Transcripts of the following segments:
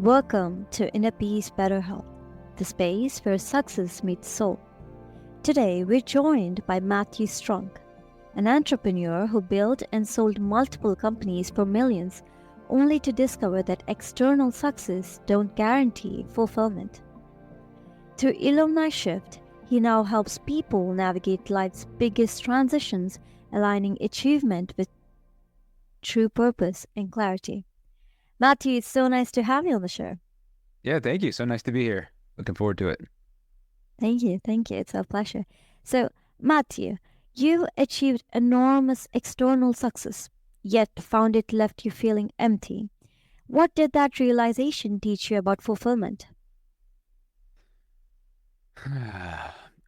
Welcome to Inner Peace Better Health, the space where success meets soul. Today, we're joined by Matthew Strunk, an entrepreneur who built and sold multiple companies for millions, only to discover that external success don't guarantee fulfillment. Through IllumiShift, he now helps people navigate life's biggest transitions, aligning achievement with true purpose and clarity. Matthew, it's so nice to have you on the show. Yeah, thank you. So nice to be here. Looking forward to it. Thank you. It's a pleasure. So, Matthew, you achieved enormous external success, yet found it left you feeling empty. What did that realization teach you about fulfillment?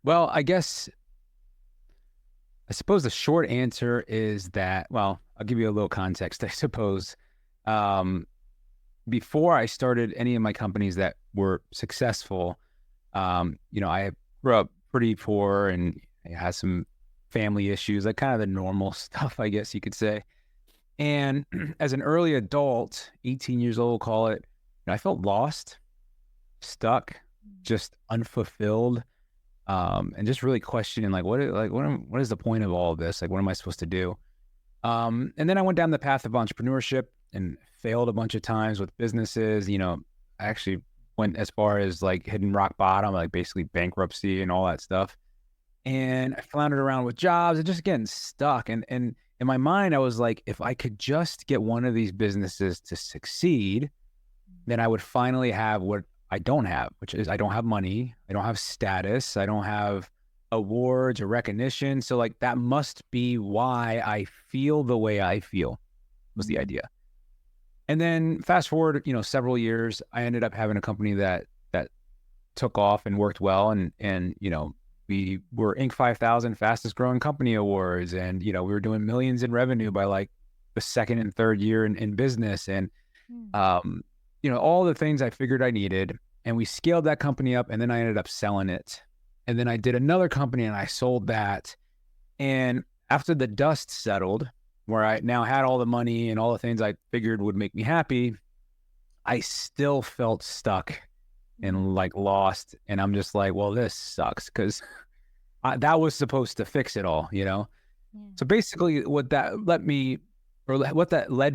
Well, I suppose the short answer is that, well, I'll give you a little context, I suppose. Before I started any of my companies that were successful, I grew up pretty poor and I had some family issues, like kind of the normal stuff, I guess you could say. And as an early adult, 18 years old, call it, I felt lost, stuck, just unfulfilled, and just really questioning, what is the point of all of this? Like, what am I supposed to do? And then I went down the path of entrepreneurship and failed a bunch of times with businesses. I actually went as far as like hitting rock bottom, like basically bankruptcy and all that stuff. And I floundered around with jobs and just getting stuck. And in my mind, I was like, if I could just get one of these businesses to succeed, then I would finally have what I don't have, which is I don't have money, I don't have status, I don't have awards or recognition. So like that must be why I feel the way I feel, was the idea. And then fast forward, several years, I ended up having a company that took off and worked well. And we were Inc. 5000 fastest growing company awards. And, we were doing millions in revenue by like the second and third year in business. And, all the things I figured I needed. And we scaled that company up, and then I ended up selling it. And then I did another company and I sold that. And after the dust settled, where I now had all the money and all the things I figured would make me happy, I still felt stuck and like lost. And I'm just like, well, this sucks, because that was supposed to fix it all, Yeah. So basically what that led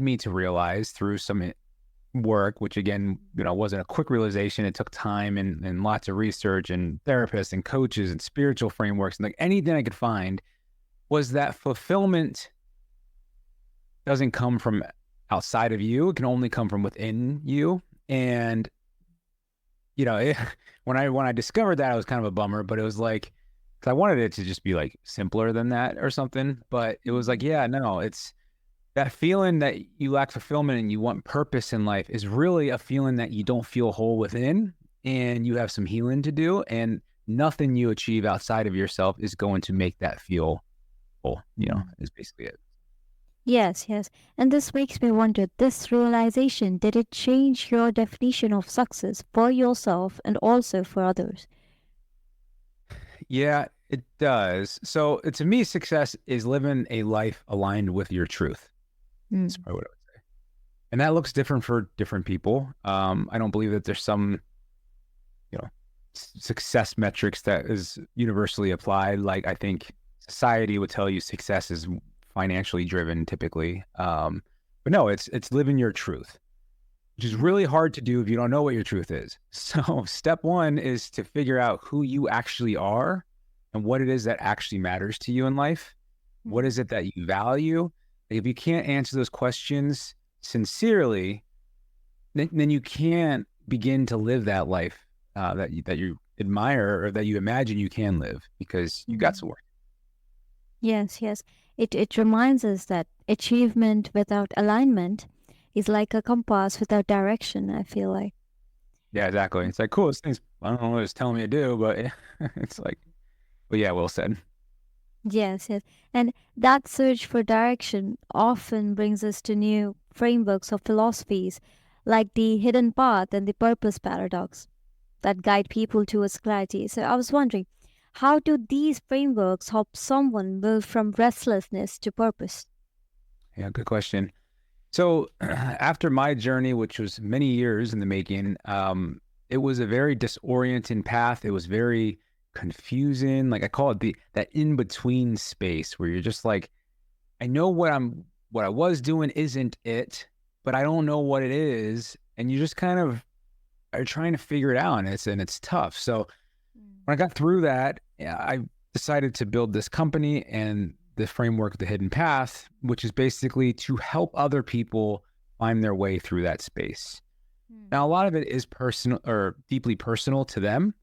me to realize through some work, which again, wasn't a quick realization. It took time and lots of research and therapists and coaches and spiritual frameworks and like anything I could find, was that fulfillment doesn't come from outside of you. It can only come from within you. And, when I discovered that, it was kind of a bummer, but it was like, because I wanted it to just be like simpler than that or something. But it was like, yeah, no, it's that feeling that you lack fulfillment and you want purpose in life is really a feeling that you don't feel whole within, and you have some healing to do, and nothing you achieve outside of yourself is going to make that feel whole, is basically it. Yes. And this makes me wonder, this realization, did it change your definition of success for yourself and also for others? Yeah, it does. So to me, success is living a life aligned with your truth. That's probably what I would say. And that looks different for different people. I don't believe that there's some, success metrics that is universally applied. Like I think society would tell you success is financially driven typically. But no, it's living your truth, which is really hard to do if you don't know what your truth is. So step one is to figure out who you actually are and what it is that actually matters to you in life. What is it that you value? If you can't answer those questions sincerely, then you can't begin to live that life that you admire or that you imagine you can live, because you got some work. Yes. It reminds us that achievement without alignment is like a compass without direction, I feel like. Yeah, exactly. It's like, cool, this thing's, I don't know what it's telling me to do, but it's like, well, yeah, well said. Yes. And that search for direction often brings us to new frameworks or philosophies, like the hidden path and the purpose paradox, that guide people towards clarity. So I was wondering, how do these frameworks help someone move from restlessness to purpose? Yeah, good question. So after my journey, which was many years in the making, it was a very disorienting path. It was very confusing. Like I call it that in between space where you're just like, I know what I was doing isn't it, but I don't know what it is, and you just kind of are trying to figure it out, and it's tough. So when I got through that, yeah, I decided to build this company and the framework, the hidden path, which is basically to help other people find their way through that space. Now, a lot of it is personal or deeply personal to them,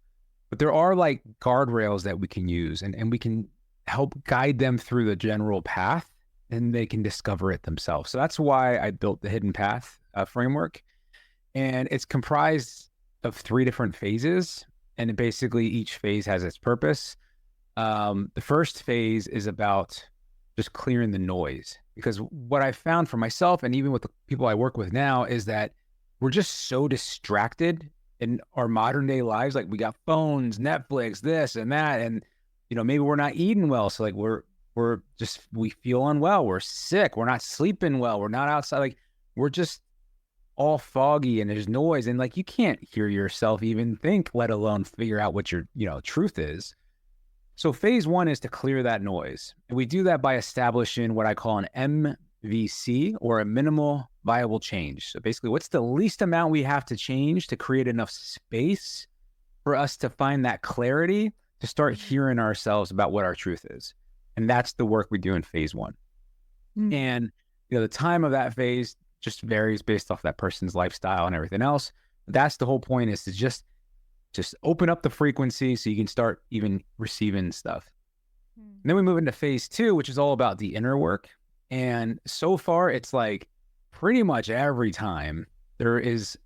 but there are like guardrails that we can use and we can help guide them through the general path and they can discover it themselves. So that's why I built the hidden path framework. And it's comprised of 3 different phases. And basically each phase has its purpose. The first phase is about just clearing the noise, because what I found for myself and even with the people I work with now is that we're just so distracted in our modern day lives. Like we got phones, Netflix, this and that. And, maybe we're not eating well. So like we feel unwell. We're sick. We're not sleeping well. We're not outside. Like we're just all foggy and there's noise. And like, you can't hear yourself even think, let alone figure out what your, truth is. So phase 1 is to clear that noise. And we do that by establishing what I call an MVC, or a minimal viable change. So basically, what's the least amount we have to change to create enough space for us to find that clarity to start hearing ourselves about what our truth is? And that's the work we do in phase 1. And, the time of that phase just varies based off that person's lifestyle and everything else. That's the whole point, is to just open up the frequency so you can start even receiving stuff. And then we move into phase 2, which is all about the inner work. And so far, it's like pretty much every time there is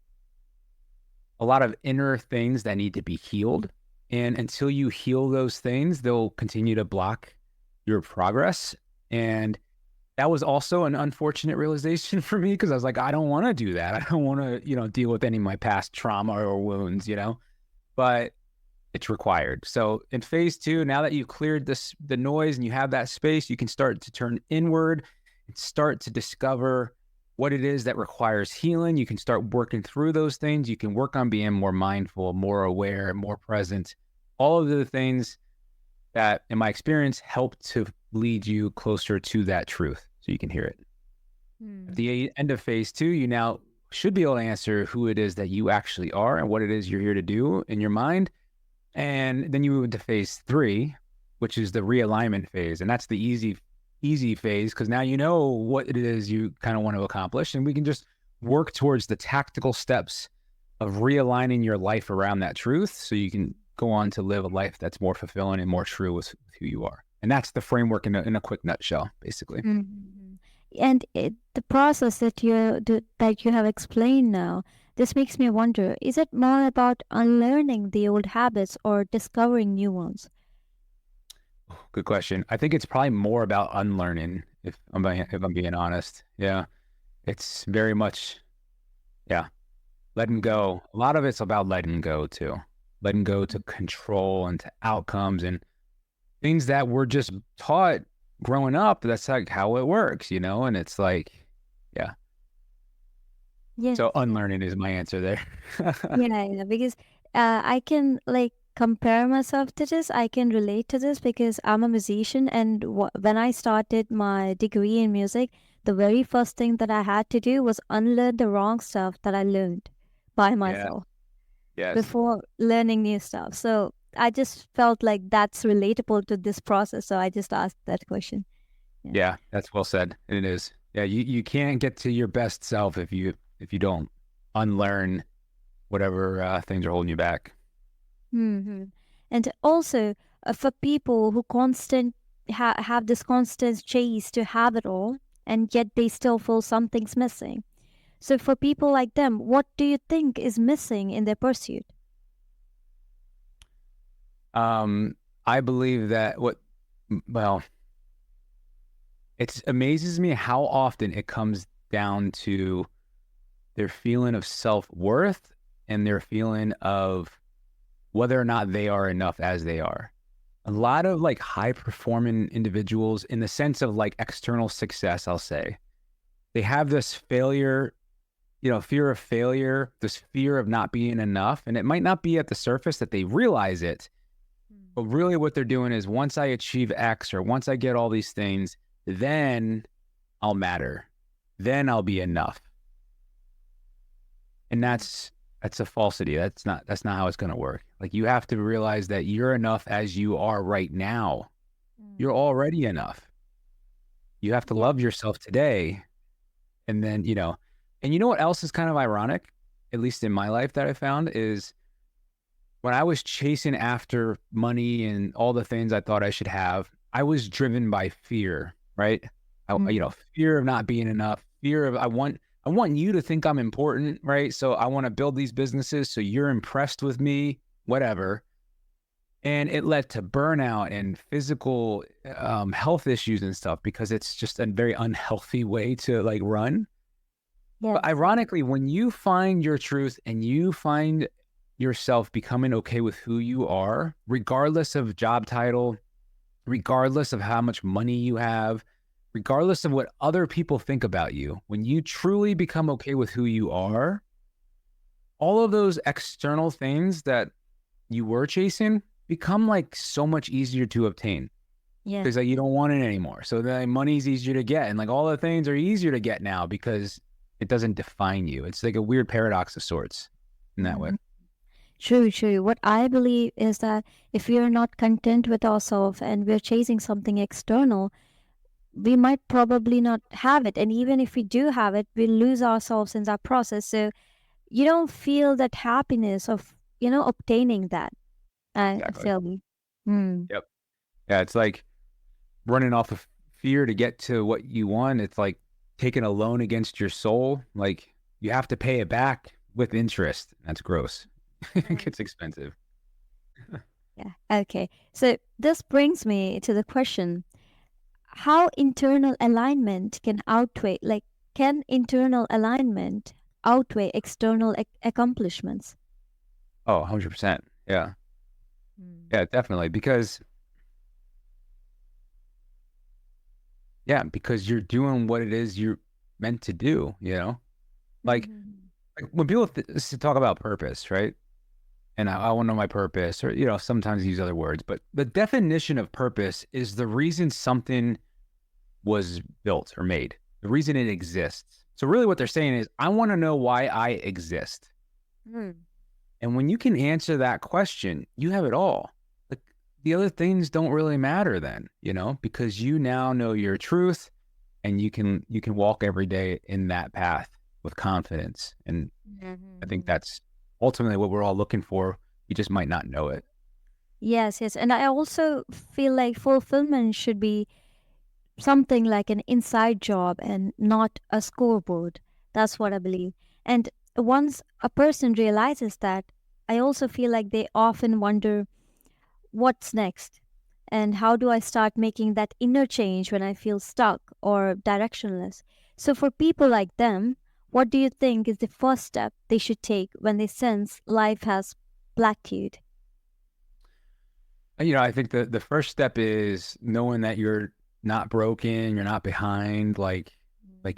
a lot of inner things that need to be healed. And until you heal those things, they'll continue to block your progress. And that was also an unfortunate realization for me, because I was like, I don't want to do that. I don't want to, deal with any of my past trauma or wounds, but it's required. So in phase 2, now that you've cleared the noise and you have that space, you can start to turn inward and start to discover what it is that requires healing. You can start working through those things. You can work on being more mindful, more aware, more present. All of the things that, in my experience, help to lead you closer to that truth so you can hear it. At the end of phase 2, you now should be able to answer who it is that you actually are and what it is you're here to do in your mind. And then you move into phase 3, which is the realignment phase. And that's the easy phase, because now you know what it is you kind of want to accomplish. And we can just work towards the tactical steps of realigning your life around that truth so you can go on to live a life that's more fulfilling and more true with who you are. And that's the framework in a quick nutshell, basically. And the process that you have explained now, this makes me wonder, is it more about unlearning the old habits or discovering new ones? Good question. I think it's probably more about unlearning, if I'm being honest. Yeah. It's very much, letting go. A lot of it's about letting go too. Letting go to control and to outcomes and things that we're just taught growing up. That's like how it works, and it's like, Yeah. So unlearning is my answer there. Yeah, because I can like compare myself to this. I can relate to this because I'm a musician, and when I started my degree in music, the very first thing that I had to do was unlearn the wrong stuff that I learned by myself Yes. before learning new stuff. So I just felt like that's relatable to this process. So I just asked that question. Yeah, that's well said. It is. Yeah, you can't get to your best self if you don't unlearn whatever things are holding you back. And also for people who have this constant chase to have it all, and yet they still feel something's missing. So for people like them, what do you think is missing in their pursuit? I believe that it amazes me how often it comes down to their feeling of self-worth and their feeling of whether or not they are enough as they are. A lot of like high performing individuals, in the sense of like external success, I'll say, they have this failure, fear of failure, this fear of not being enough. And it might not be at the surface that they realize it, but really what they're doing is once I achieve X or once I get all these things, then I'll matter. Then I'll be enough. And that's a falsity. That's not how it's going to work. Like, you have to realize that you're enough as you are right now. You're already enough. You have to love yourself today. And then, and you know what else is kind of ironic, at least in my life, that I found is when I was chasing after money and all the things I thought I should have, I was driven by fear, right? Fear of not being enough, fear of I want you to think I'm important, right? So I want to build these businesses so you're impressed with me, whatever. And it led to burnout and physical health issues and stuff because it's just a very unhealthy way to like run. Yes. But ironically, when you find your truth and you find yourself becoming okay with who you are, regardless of job title, regardless of how much money you have, regardless of what other people think about you, when you truly become okay with who you are, all of those external things that you were chasing become like so much easier to obtain. Yeah. Because like you don't want it anymore. So then money's easier to get. And like all the things are easier to get now because it doesn't define you. It's like a weird paradox of sorts in that way. True. What I believe is that if we are not content with ourselves and we're chasing something external, we might probably not have it. And even if we do have it, we lose ourselves in that process. So you don't feel that happiness of, obtaining that. I Exactly. feel me. Yep. Yeah, it's like running off of fear to get to what you want. It's like taking a loan against your soul. Like you have to pay it back with interest. That's gross. It gets expensive. Yeah. Okay. So this brings me to the question, how internal alignment can internal alignment outweigh external accomplishments? Oh, 100%. Yeah. Yeah, definitely. Because you're doing what it is you're meant to do, Like when people talk about purpose, right? And I want to know my purpose, or, sometimes use other words, but the definition of purpose is the reason something was built or made, the reason it exists. So really what they're saying is, I want to know why I exist. And when you can answer that question, you have it all. Like the other things don't really matter then, because you now know your truth and you can walk every day in that path with confidence. And I think that's ultimately what we're all looking for. You just might not know it. Yes. And I also feel like fulfillment should be something like an inside job and not a scoreboard. That's what I believe. And once a person realizes that, I also feel like they often wonder, what's next? And how do I start making that inner change when I feel stuck or directionless? So, for people like them, what do you think is the first step they should take when they sense life has plateaued? I think the first step is knowing that you're not broken, you're not behind, like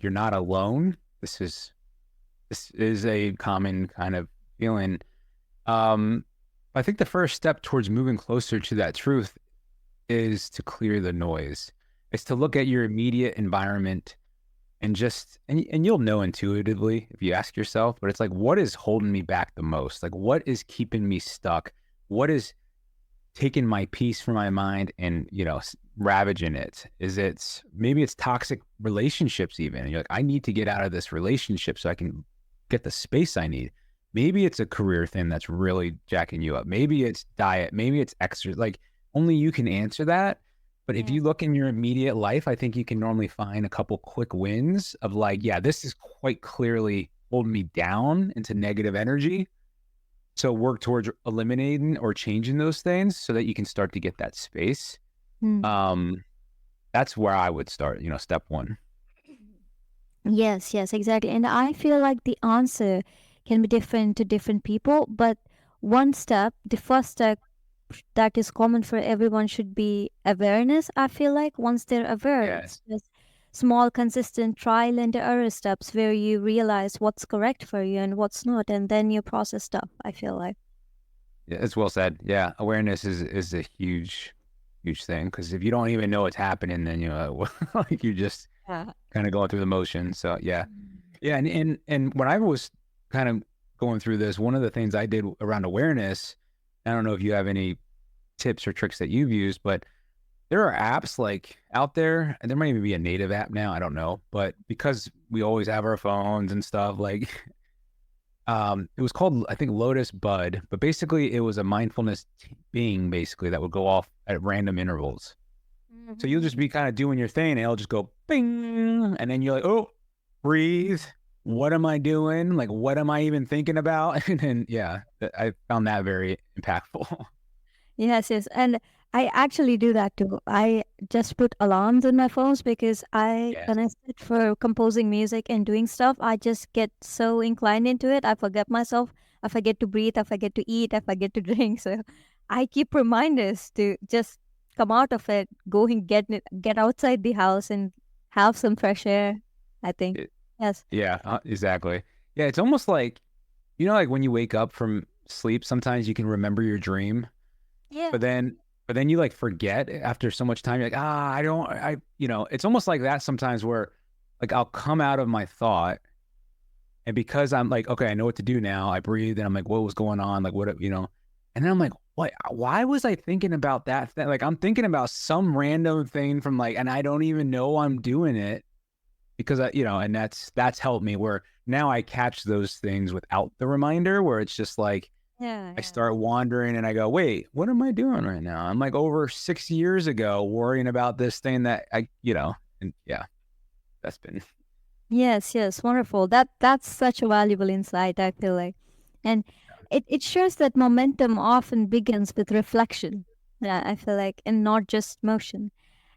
you're not alone. This is a common kind of feeling. I think the first step towards moving closer to that truth is to clear the noise. It's to look at your immediate environment and and you'll know intuitively if you ask yourself, but it's like, what is holding me back the most? Like, what is keeping me stuck? What is taking my peace from my mind and, ravaging it? Maybe it's toxic relationships even. And you're like, I need to get out of this relationship so I can get the space I need. Maybe it's a career thing that's really jacking you up. Maybe it's diet. Maybe it's exercise. Like only you can answer that. But if you look in your immediate life, I think you can normally find a couple quick wins of like, yeah, this is quite clearly holding me down into negative energy. So work towards eliminating or changing those things so that you can start to get that space. That's where I would start, step one. Yes, exactly. And I feel like the answer can be different to different people, but the first step that is common for everyone should be awareness. I feel like once they're aware, Yeah. it's just small, consistent trial and error steps where you realize what's correct for you and what's not, and then you process stuff, I feel like. Yeah, it's well said. Yeah, awareness is a huge thing, because if you don't even know what's happening, then like you're just Yeah. kind of going through the motions. So yeah, and when I was kind of going through this, one of the things I did around awareness, I don't know if you have any tips or tricks that you've used, but there are apps like out there, and there might even be a native app now, I don't know, but because we always have our phones and stuff, like it was called, I think, Lotus Bud, but basically it was a mindfulness being basically that would go off at random intervals. So you'll just be kind of doing your thing, and it'll just go bing, and then you're like, oh, breathe. What am I doing? Like, what am I even thinking about? And then, yeah, I found that very impactful. Yes, yes. And I actually do that too. I just put alarms in my phones because Yes. when I sit for composing music and doing stuff, I just get so inclined into it. I forget myself. I forget to breathe. I forget to eat. I forget to drink. So I keep reminders to just come out of it, go and get outside the house and have some fresh air, I think. It- Yes. yeah, exactly. Yeah, it's almost like, like when you wake up from sleep, sometimes you can remember your dream, Yeah. but then you like forget after so much time. You're like, I don't, it's almost like that sometimes, where like I'll come out of my thought, and because I'm like, okay, I know what to do now, I breathe, and I'm like, what was going on? Like, and then I'm like, what? Why was I thinking about that thing? Like, I'm thinking about some random thing from like, and I don't even know I'm doing it, because and that's helped me, where now I catch those things without the reminder, where it's just like, Yeah. I Yeah. start wandering and I go, wait, what am I doing right now? I'm like over 6 years ago worrying about this thing that and yeah, that's been, Yes, yes, wonderful. That's such a valuable insight, I feel like. And it shows that momentum often begins with reflection. Yeah, I feel like, and not just motion.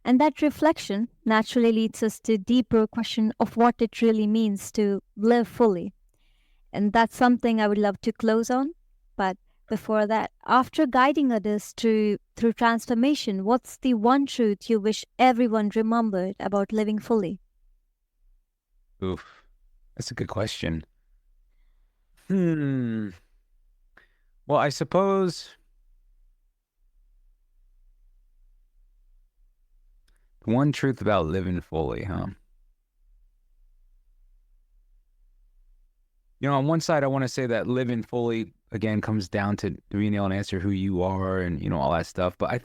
And that reflection naturally leads us to deeper question of what it really means to live fully. And that's something I would love to close on. But before that, after guiding others through transformation, what's the one truth you wish everyone remembered about living fully? oof, that's a good question. Hmm. Well, I suppose one truth about living fully, huh? On one side, I want to say that living fully, again, comes down to being able to answer who you are and, all that stuff. But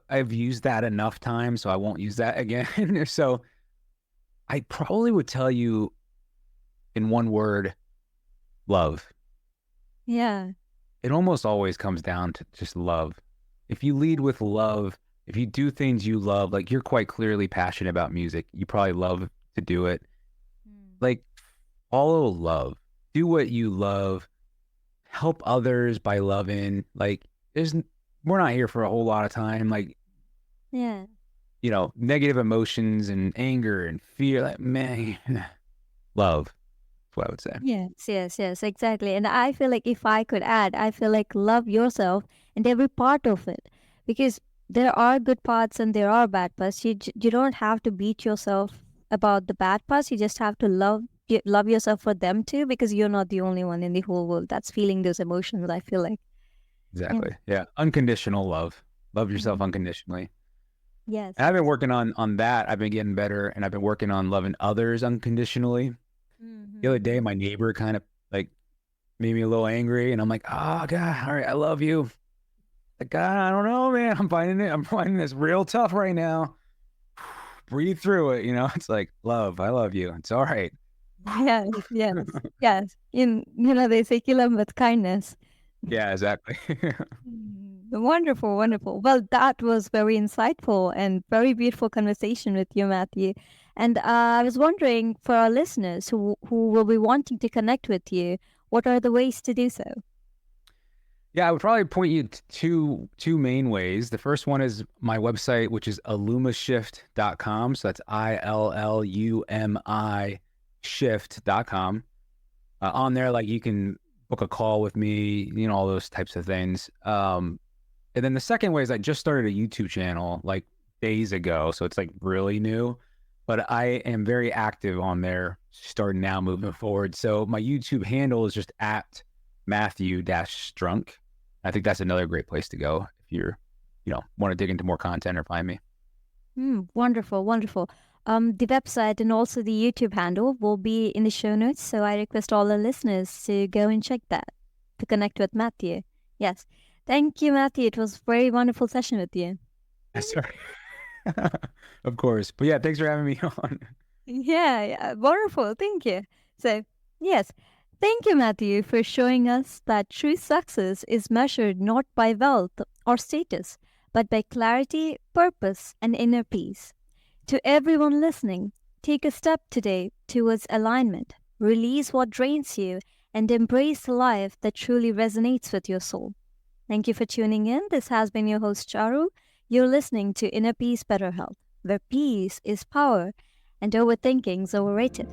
I've used that enough times, so I won't use that again. So I probably would tell you in one word, love. Yeah. It almost always comes down to just love. If you lead with love, if you do things you love, like you're quite clearly passionate about music, you probably love to do it. Like, follow love, do what you love, help others by loving. Like, we're not here for a whole lot of time. Like, Yeah. negative emotions and anger and fear. Like, man, love. That's what I would say. Yes, yes, yes, exactly. And I feel like if I could add, I feel like love yourself and every part of it, because there are good parts and there are bad parts. You don't have to beat yourself about the bad parts. You just have to love yourself for them too, because you're not the only one in the whole world that's feeling those emotions, I feel like. Yeah. Exactly. Yeah. Unconditional love. Love yourself Mhm. unconditionally. Yes, And I've been yes. working on that. I've been getting better, and I've been working on loving others unconditionally. The other day, Mm-hmm. my neighbor kind of like made me a little angry, and I'm like, oh God, all right, I love you. Like, God, I don't know, man. I'm finding this real tough right now. Breathe through it. It's like, love, I love you. It's all right. Yes, yes, yes. They say kill them with kindness. Yeah, exactly. Wonderful, wonderful. Well, that was very insightful and very beautiful conversation with you, Matthew. And I was wondering for our listeners who will be wanting to connect with you, what are the ways to do so? Yeah, I would probably point you to two main ways. The first one is my website, which is IllumiShift.com. So that's ILLUMI shift.com. On there, like, you can book a call with me, all those types of things. And then the second way is I just started a YouTube channel like days ago. So it's like really new, but I am very active on there starting now moving forward. So my YouTube handle is just at Matthew-Strunk. I think that's another great place to go if you're, want to dig into more content or find me. Wonderful, wonderful. The website and also the YouTube handle will be in the show notes. So I request all the listeners to go and check that to connect with Matthew. Yes. Thank you, Matthew. It was a very wonderful session with you. Yes, sir. Of course. But yeah, thanks for having me on. Yeah, wonderful. Thank you. So, yes, thank you, Matthew, for showing us that true success is measured not by wealth or status, but by clarity, purpose, and inner peace. To everyone listening, take a step today towards alignment, release what drains you, and embrace the life that truly resonates with your soul. Thank you for tuning in. This has been your host, Charu. You're listening to Inner Peace, Better Health, where peace is power and overthinking's overrated.